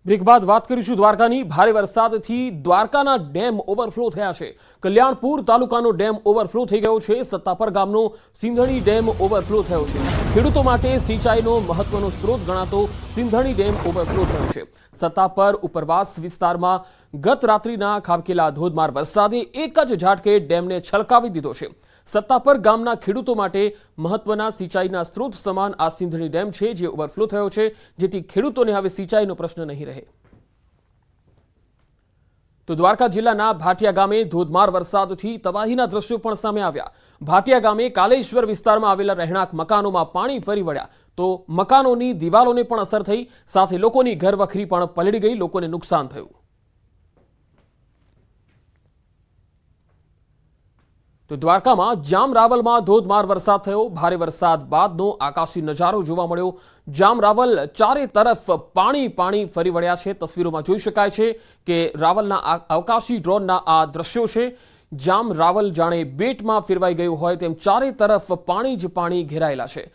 Break બાદ વાત કરીશું દ્વારકાની। ભારે વરસાદથી દ્વારકાના ડેમ ઓવરફ્લો થયા છે। કલ્યાણપુર તાલુકાનો ડેમ ઓવરફ્લો થઈ ગયો છે। સત્તાપર ગામનો સિંધણી ડેમ ઓવરફ્લો થયો છે। ખેડૂતો માટે સિંચાઈનો મહત્વનો સ્ત્રોત ગણાતો સિંધણી ડેમ ઓવરફ્લો થયો છે। સત્તાપર ઉપરવાસ વિસ્તારમાં ગત રાત્રિના ખાબકેલા ધોધમાર વરસાદે એક જ ઝાટકે ડેમને છલકાવી દીધો છે। સત્તાપર ગામના ખેડૂતો માટે મહત્વના સિંચાઈના સ્ત્રોત સમાન આ સિંધણી ડેમ છે, જે ઓવરફ્લો થયો છે, જેથી ખેડૂતોને હવે સિંચાઈનો પ્રશ્ન નહીં રહે। તો દ્વારકા જિલ્લાના ભાટિયા ગામે ધોધમાર વરસાદથી તબાહીના દ્રશ્યો પણ સામે આવ્યા। ભાટિયા ગામે કાલેશ્વર વિસ્તારમાં આવેલા રહેણાંક મકાનોમાં પાણી ફરી વળ્યા તો મકાનોની દિવાલોને પણ અસર થઈ, સાથે લોકોની ઘરવખરી પણ પલળી ગઈ, લોકોને નુકસાન થયું। તો દ્વારકામાં જામરાવલમાં ધોધમાર વરસાદ થયો। ભારે વરસાદ બાદનો આકાશી નજારો જોવા મળ્યો। જામરાવલ ચારે તરફ પાણી પાણી ફરી વળ્યા છે। તસવીરોમાં જોઈ શકાય છે કે રાવલના અવકાશી ડ્રોનના આ દ્રશ્યો છે। જામરાવલ જાણે બેટમાં ફેરવાઈ ગયું હોય તેમ ચારે તરફ પાણી જ પાણી ઘેરાયેલા છે।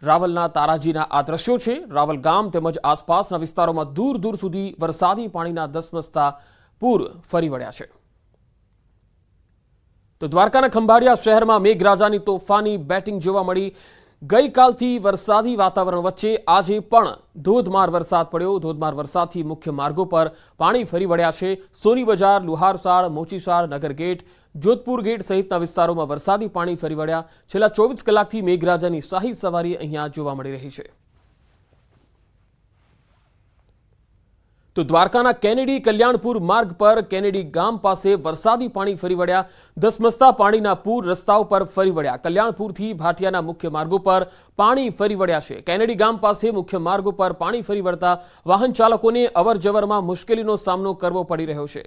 રાવલના તારાજીના આ દ્રશ્યો છે। રાવલ ગામ તેમજ આસપાસના વિસ્તારોમાં દૂર દૂર સુધી વરસાદી પાણીના ધસમસતા પૂર ફરી વળ્યા છે। તો દ્વારકાના ખંભાળિયા શહેરમાં મેઘરાજાની તોફાની બેટિંગ જોવા મળી। ગઈકાલથી વરસાદી વાતાવરણ વચ્ચે આજે પણ ધોધમાર વરસાદ પડ્યો। ધોધમાર વરસાદથી મુખ્ય માર્ગો પર પાણી ફરી વળ્યા છે। સોની બજાર, લુહારસાળ, મોચીસાળ, નગરગેટ, જોધપુર ગેટ સહિતના વિસ્તારોમાં વરસાદી પાણી ફરી વળ્યા। છેલ્લા 24 કલાકથી મેઘરાજાની શાહી સવારી અહીંયા જોવા મળી રહી છે। તો દ્વારકાના કેનેડી કલ્યાણપુર માર્ગ પર કેનેડી ગામ પાસે વરસાદી પાણી ફરી વળ્યા। ધસમસતા પાણીના પૂર રસ્તાઓ પર ફરી વળ્યા। કલ્યાણપુરથી ભાટિયાના મુખ્ય માર્ગો પર પાણી ફરી વળ્યા છે। કેનેડી ગામ પાસે મુખ્ય માર્ગો પર પાણી ફરી વળતા વાહન ચાલકોને અવરજવરમાં મુશ્કેલીનો સામનો કરવો પડી રહ્યો છે।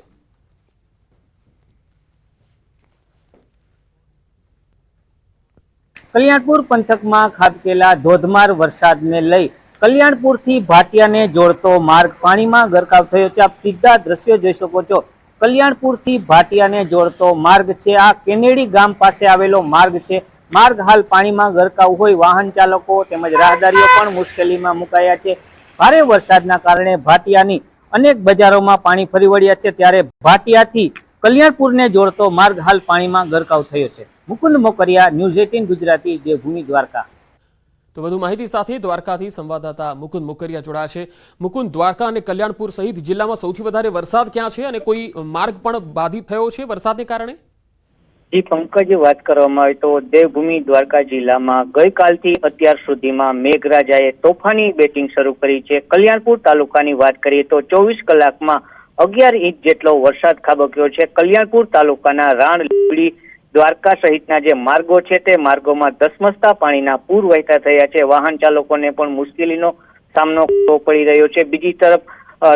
કલ્યાણપુર પંથકમાં ખાબકેલા ધોધમાર વરસાદને લઈ કલ્યાણપુરથી ભાટિયાને જોડતો માર્ગ પાણીમાં ગરકાવ થયો છે। આપ સીધા દ્રશ્યો જોઈ શકો છો। કલ્યાણપુરથી ભાટિયાને જોડતો માર્ગ છે। આ કેનેડી ગામ પાસે આવેલો માર્ગ છે। માર્ગ હાલ પાણીમાં ગરકાવ હોય વાહન ચાલકો તેમજ રાહદારીઓ પણ મુશ્કેલીમાં મુકાયા છે। ભારે વરસાદના કારણે ભાટિયાની અનેક બજારોમાં પાણી ફરી વળ્યા છે, ત્યારે ભાટિયાથી કલ્યાણપુરને જોડતો માર્ગ હાલ પાણીમાં ગરકાવ થયો છે। મુકુંદ મોકરિયા, ન્યૂઝ 18 ગુજરાતી, દેવભૂમિ, દ્વારકા। તો વધુ માહિતી સાથે દ્વારકાથી સંવાદદાતા મુકુંદ મોકરિયા જોડાયા છે। મુકુંદ, દ્વારકા અને કલ્યાણપુર સહિત જિલ્લામાં સૌથી વધારે વરસાદ ક્યાં છે અને કોઈ માર્ગ પણ બાધિત થયો છે વરસાદને કારણે? જી પંકજ, વાત કરવામાં આવે તો દેવભૂમિ દ્વારકા જિલ્લામાં ગઈકાલથી અત્યાર સુધીમાં મેઘરાજાએ તોફાની બેટિંગ શરૂ કરી છે। કલ્યાણપુર તાલુકાની વાત કરીએ તો 24 કલાકમાં 11 ઇંચ જેટલો વરસાદ ખાબક્યો છે। કલ્યાણપુર તાલુકાના રાણ, લીંબડી, દ્વારકા સહિતના જે માર્ગો છે તે માર્ગોમાં ધસમસતા પાણીના પૂર વહેતા થયા છે। વાહન ચાલકોને પણ મુશ્કેલીનો સામનો કરવો પડી રહ્યો છે। બીજી તરફ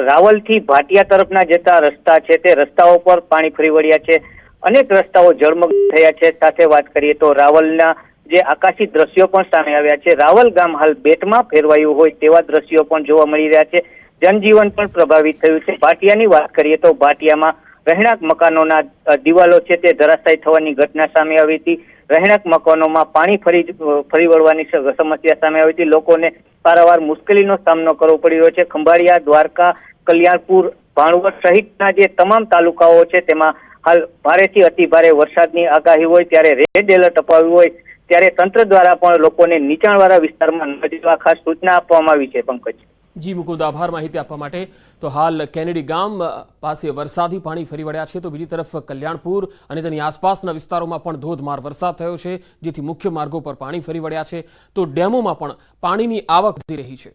રાવલથી ભાટિયા તરફના જતા રસ્તા છે તે રસ્તાઓ પર પાણી ફરી વળ્યા છે। અનેક રસ્તાઓ જળમગ્ન થયા છે। સાથે વાત કરીએ તો રાવલના જે આકાશી દ્રશ્યો પણ સામે આવ્યા છે। રાવલ ગામ હાલ બેટમાં ફેરવાયું હોય તેવા દ્રશ્યો પણ જોવા મળી રહ્યા છે। જનજીવન પણ પ્રભાવિત થયું છે। ભાટિયાની વાત કરીએ તો ભાટિયામાં રહેણાંક મકાનોના દિવાલો છે તે ધરાશાયી થવાની ઘટના સામે આવી હતી। રહેણાંક મકાનોમાં પાણી ફરી વળવાની સમસ્યા સામે આવી હતી। લોકોને પારાવાર મુશ્કેલીનો સામનો કરવો પડી રહ્યો છે। ખંભાળિયા, દ્વારકા, કલ્યાણપુર, ભાણવડ સહિતના જે તમામ તાલુકાઓ છે તેમાં હાલ ભારેથી અતિભારે વરસાદની આગાહી હોય ત્યારે રેડ એલર્ટ અપાવ્યું હોય ત્યારે તંત્ર દ્વારા પણ લોકોને નીચાણવાળા વિસ્તારમાં ન જવા ખાસ સૂચના આપવામાં આવી છે। પંકજ જી મુકુંદ, આભાર માહિતી આપવા માટે। તો હાલ કેનેડી ગામ પાસે વરસાદી પાણી ફરી વળ્યા છે, તો બીજી તરફ કલ્યાણપુર અને તેની આસપાસના વિસ્તારોમાં પણ ધોધમાર વરસાદ થયો છે, જેથી મુખ્ય માર્ગો પર પાણી ફરી વળ્યા છે। તો ડેમોમાં પણ પાણીની આવક વધી રહી છે।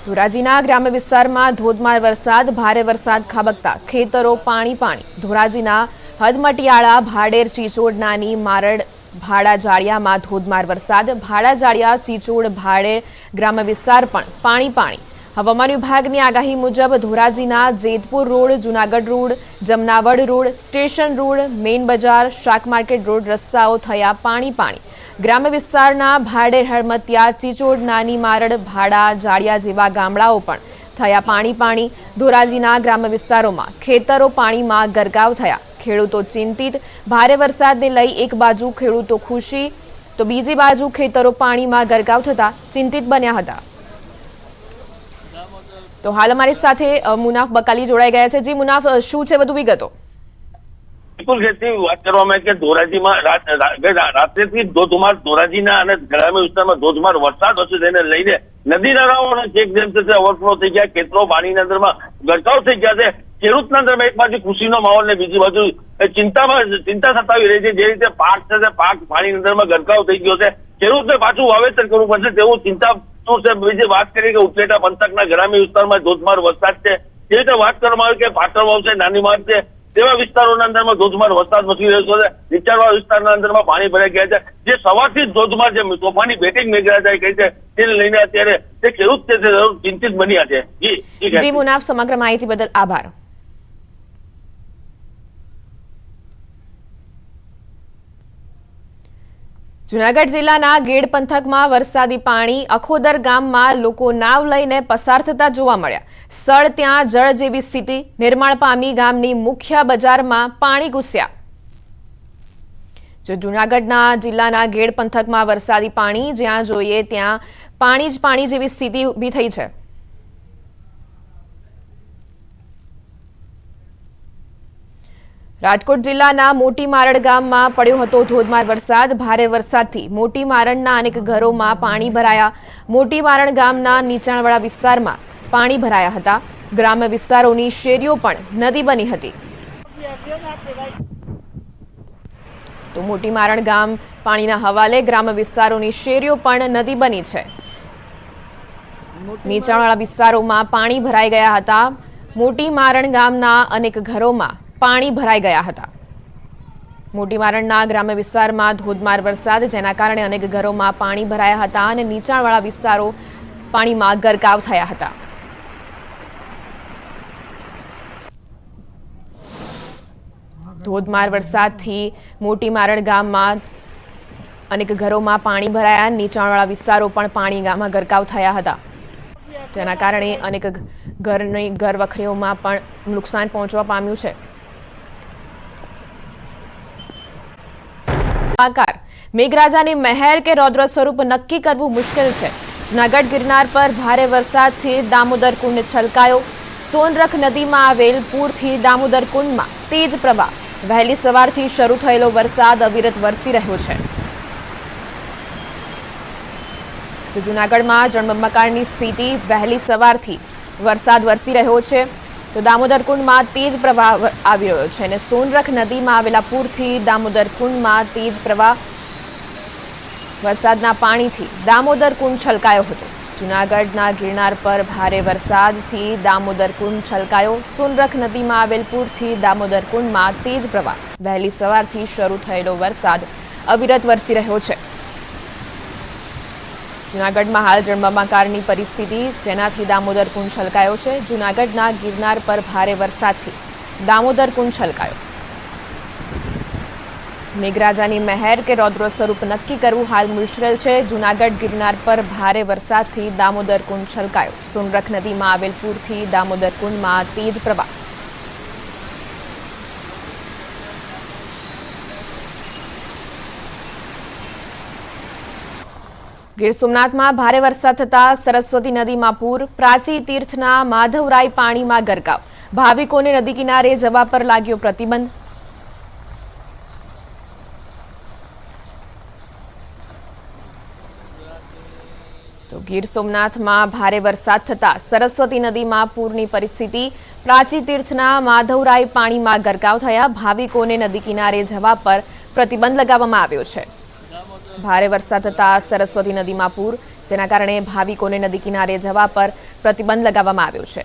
ધોરાજીના ગ્રામ્ય વિસ્તારમાં ધોધમાર વરસાદ, ભારે વરસાદ ખાબકતા ખેતરો પાણી પાણી। ધોરાજીના હદમટિયાળા, ભાડેર, ચીચોડ, નાની મારડ, ભાડા જાળિયામાં ધોધમાર વરસાદ। ભાડા જાળિયા, ચીચોડ, ભાડેર ગ્રામ્ય વિસ્તાર પણ પાણી પાણી। હવામાન વિભાગની આગાહી મુજબ ધોરાજીના Jetpur road, Junagadh road, Jamnavad road, station road, main બજાર, શાક માર્કેટ રોડ રસ્તાઓ થયા પાણી પાણી। ગ્રામ્ય વિસ્તારના ભાડેર, હડમતિયા, ચીચોડ, નાની મારડ, ભાડા જાળિયા જેવા ગામડાઓ પણ થયા પાણી પાણી। ધોરાજીના ગ્રામ્ય વિસ્તારોમાં ખેતરો પાણીમાં ગરકાવ થયા। ખેડૂતો ચિંતિત। ભારે વરસાદને લઈ એક બાજુ ખેડૂતો ખુશી તો બીજી બાજુ ખેતરો પાણીમાં ગરકાવ થતા ચિંતિત બન્યા હતા। તો હાલ અમારી સાથે મુનાફ બકાલી જોડાઈ ગયા છે। જી મુનાફ, શું છે વધુ વિગતો? બિલકુલ ખેતી વાત કરવામાં કે ધોરાજીમાં રાત્રેથી ધોધમાર ધોરાજીના અને ગ્રામ્ય વિસ્તારમાં ધોધમાર વરસાદ હશે તેને લઈને નદી નાળાઓ અને ચેકડેમ ઓવરફ્લો થઈ ગયા, ખેતરો પાણીના અંદરમાં ગરકાવ થઈ ગયા છે। ખેડૂતના અંદરમાં એક બાજુ ખુશીનો માહોલ ને બીજી બાજુ ચિંતા સતાવી રહી છે। જે રીતે પાક છે તે પાક પાણીની અંદરમાં ગરકાવ થઈ ગયો છે, ખેડૂતને પાછું વાવેતર કરવું પડશે તેવું ચિંતા છે। બીજી વાત કરીએ કે ઉપલેટા પંથકના ગ્રામ્ય વિસ્તારમાં ધોધમાર વરસાદ છે। જે રીતે વાત કરવામાં આવે કે પાટણવાવ છે, નાની માર છે, તેવા વિસ્તારોના અંદરમાં ધોધમાર વરસાદ વરસી રહ્યો છે। નીચાણવાળા વિસ્તારના અંદરમાં પાણી ભરાઈ ગયા છે, જે સવારથી જ ધોધમાર જે તોફાની બેટિંગ મેઘરાજાએ કહી છે તેને લઈને અત્યારે તે ખેડૂત છે તે ચિંતિત બન્યા છે। જી મુનાફ, સમગ્ર માહિતી બદલ આભાર। જૂનાગઢ જિલ્લાના ગેડ પંથકમાં વરસાદી પાણી અખોદર ગામમાં લોકો નાવ લઈને પસાર થતા જોવા મળ્યા। સ્થળ ત્યાં જળ જેવી સ્થિતિ નિર્માણ પામી ગામની મુખ્ય બજારમાં પાણી ઘૂસ્યા। જો જૂનાગઢના જિલ્લાના ગેડ પંથકમાં વરસાદી પાણી જ્યાં જોઈએ ત્યાં પાણી જ પાણી જેવી સ્થિતિ ઊભી થઈ છે। રાજકોટ જિલ્લાના મોટી મારડ ગામમાં પડ્યો હતો ધોધમાર વરસાદ। ભારે વરસાદથી મોટી મારડના અનેક ઘરોમાં પાણી ભરાયા। મોટી મારડ ગામના નીચાણવાળા વિસ્તારમાં પાણી ભરાયા હતા। ગ્રામ્ય વિસ્તારોની શેરીઓ પણ નદી બની હતી। તો મોટી મારડ ગામ પાણીના હવાલે, ગ્રામ્ય વિસ્તારોની શેરીઓ પણ નદી બની છે। નીચાણવાળા વિસ્તારોમાં પાણી ભરાઈ ગયા હતા। મોટી મારડ ગામના અનેક ઘરોમાં પાણી ભરાઈ ગયા હતા। મોટી મારણના ગ્રામ્ય વિસ્તારમાં ધોધમાર વરસાદ, જેના કારણે અનેક ઘરોમાં પાણી ભરાયા હતા અને નીચાણવાળા વિસ્તારો પાણીમાં ગરકાવ થયા હતા। ધોધમાર વરસાદથી મોટી મારડ ગામમાં અનેક ઘરોમાં પાણી ભરાયા, નીચાણવાળા વિસ્તારો પણ પાણીમાં ગરકાવ થયા હતા, જેના કારણે અનેક ઘર વખરીઓમાં પણ નુકસાન પહોંચવા પામ્યું છે। મેઘરાજાની મહેર કે રૌદ્ર સ્વરૂપ નક્કી કરવું મુશ્કેલ છે। જૂનાગઢ ગિરનાર પર ભારે વરસાદથી દામોદર કુંડ છલકાયો। સોનરખ નદીમાં આવેલ પૂરથી દામોદર કુંડમાં તેજ પ્રવાહ। વહેલી સવારથી શરૂ થયેલો વરસાદ અવિરત વરસી રહ્યો છે। તો જૂનાગઢમાં જળબંબાકારની સ્થિતિ, વહેલી સવારથી વરસાદ વરસી રહ્યો છે। તો દામોદર કુંડમાં તેજ પ્રવાહ આવી રહ્યો છે અને સોનરખ નદીમાં આવેલા પૂરથી દામોદર કુંડમાં તેજ પ્રવાહ। વરસાદના પાણીથી દામોદર કુંડ છલકાયો હતો। જૂનાગઢના ગિરનાર પર ભારે વરસાદથી દામોદર કુંડ છલકાયો। સોનરખ નદીમાં આવેલ પૂરથી દામોદર કુંડમાં તેજ પ્રવાહ। વહેલી સવારથી શરૂ થયેલો વરસાદ અવિરત વરસી રહ્યો છે। જૂનાગઢમાં હાલ જળબંબાકારની પરિસ્થિતિ, જેનાથી દામોદર કુંડ છલકાયો છે। જૂનાગઢના ગિરનાર પર ભારે વરસાદથી દામોદર કુંડ છલકાયો। મેઘરાજાની મહેર કે રૌદ્ર સ્વરૂપ નક્કી કરવું હાલ મુશ્કેલ છે। જૂનાગઢ ગિરનાર પર ભારે વરસાદથી દામોદર કુંડ છલકાયો। સોનરખ નદીમાં આવેલ પૂરથી દામોદર કુંડમાં તેજ પ્રવાહ। ગીર સોમનાથમાં ભારે વરસાદ થતા સરસ્વતી નદીમાં પૂર। પ્રાચી તીર્થના માધવરાય પાણીમાં ગરકાવ। ભાવિકોને નદી કિનારે જવા પર લાગ્યો પ્રતિબંધ। તો ગીર સોમનાથમાં ભારે વરસાદ થતા સરસ્વતી નદીમાં પૂરની પરિસ્થિતિ। પ્રાચી તીર્થના માધવરાય પાણીમાં ગરકાવ થયા। ભાવિકોને નદી કિનારે જવા પર પ્રતિબંધ લગાવવામાં આવ્યો છે। ભારે વરસાદ થતા સરસ્વતી નદીમાં પૂર, જેના કારણે ભાવિકોને નદી કિનારે જવા પર પ્રતિબંધ લગાવવામાં આવ્યો છે।